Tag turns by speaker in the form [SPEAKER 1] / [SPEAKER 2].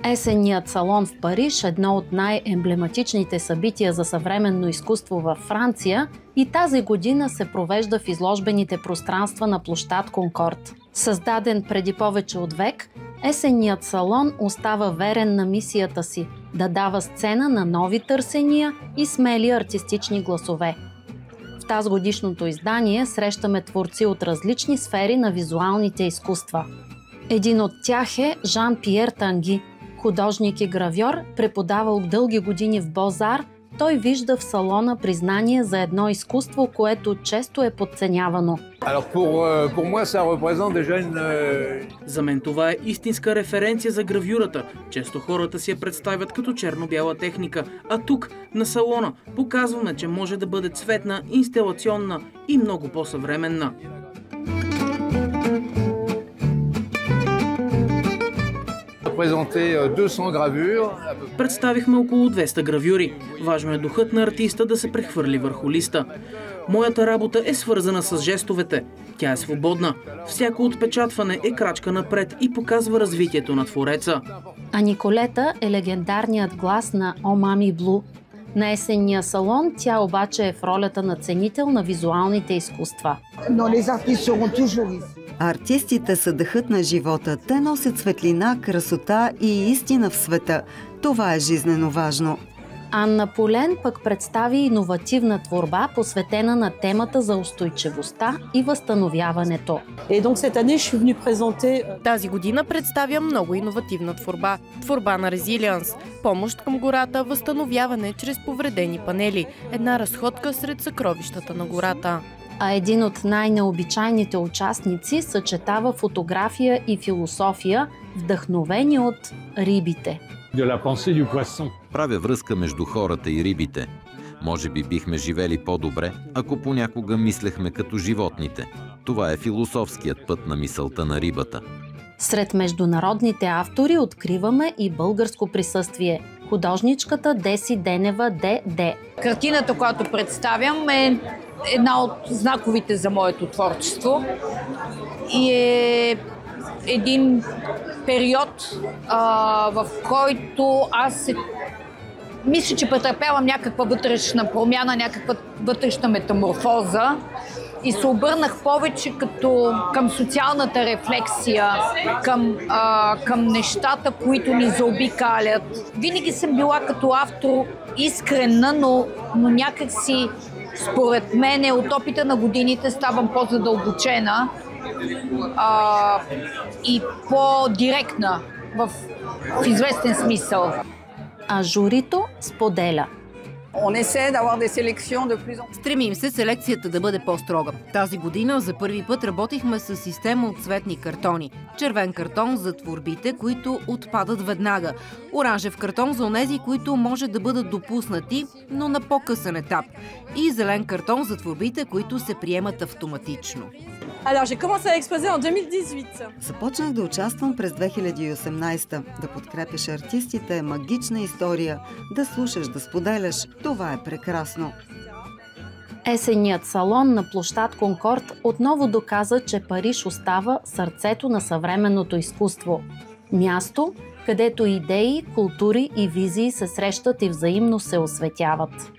[SPEAKER 1] Есенният салон в Париж, едно от най-емблематичните събития за съвременно изкуство във Франция, и тази година се провежда в изложбените пространства на площад Конкорд. Създаден преди повече от век, Есенният салон остава верен на мисията си – да дава сцена на нови търсения и смели артистични гласове. В тазгодишното издание срещаме творци от различни сфери на визуалните изкуства. Един от тях е Жан-Пиер Танги. Художник и гравьор, преподавал дълги години в Бозар, той вижда в салона признание за едно изкуство, което често е подценявано.
[SPEAKER 2] За мен това е истинска референция за гравюрата. Често хората си я представят като черно-бяла техника, а тук, на салона, показваме, че може да бъде цветна, инсталационна и много по-съвременна. Представихме около 200 гравюри. Важно е духът на артиста да се прехвърли върху листа. Моята работа е свързана с жестовете. Тя е свободна. Всяко отпечатване е крачка напред и показва развитието на твореца.
[SPEAKER 1] А Николета е легендарният глас на О Мами Блу. На Есенния салон тя обаче е в ролята на ценител на визуалните изкуства.
[SPEAKER 3] Артистите са дъхът на живота. Те носят светлина, красота и истина в света. Това е жизнено важно.
[SPEAKER 1] Анна Полен пък представи иновативна творба, посветена на темата за устойчивостта и възстановяването.
[SPEAKER 4] Тази година представям много иновативна творба. Творба на резилианс, помощ към гората, възстановяване чрез повредени панели, една разходка сред съкровищата на гората.
[SPEAKER 1] А един от най-необичайните участници съчетава фотография и философия, вдъхновени от рибите.
[SPEAKER 5] Правя връзка между хората и рибите. Може би бихме живели по-добре, ако понякога мислехме като животните. Това е философският път на мисълта на рибата.
[SPEAKER 1] Сред международните автори откриваме и българско присъствие. Художничката Деси Денева ДД.
[SPEAKER 6] Картината, която представям, е една от знаковите за моето творчество и е един период, в който аз мисля, че претърпявам някаква вътрешна промяна, някаква вътрешна метаморфоза и се обърнах повече към социалната рефлексия, към нещата, които ни заобикалят. Винаги съм била като автор искрена, но някакси според мен от опита на годините ставам по-задълбочена и по-директна в известен смисъл.
[SPEAKER 1] А журито споделя.
[SPEAKER 7] Стремим се селекцията да бъде по-строга. Тази година за първи път работихме с система от цветни картони. Червен картон за творбите, които отпадат веднага. Оранжев картон за онези, които може да бъдат допуснати, но на по-късен етап. И зелен картон за творбите, които се приемат автоматично.
[SPEAKER 3] Започнах да участвам през 2018. Да подкрепяш артистите е магична история. Да слушаш, да споделяш. Това е прекрасно.
[SPEAKER 1] Есенният салон на площад Конкорд отново доказа, че Париж остава сърцето на съвременното изкуство. Място, където идеи, култури и визии се срещат и взаимно се осветяват.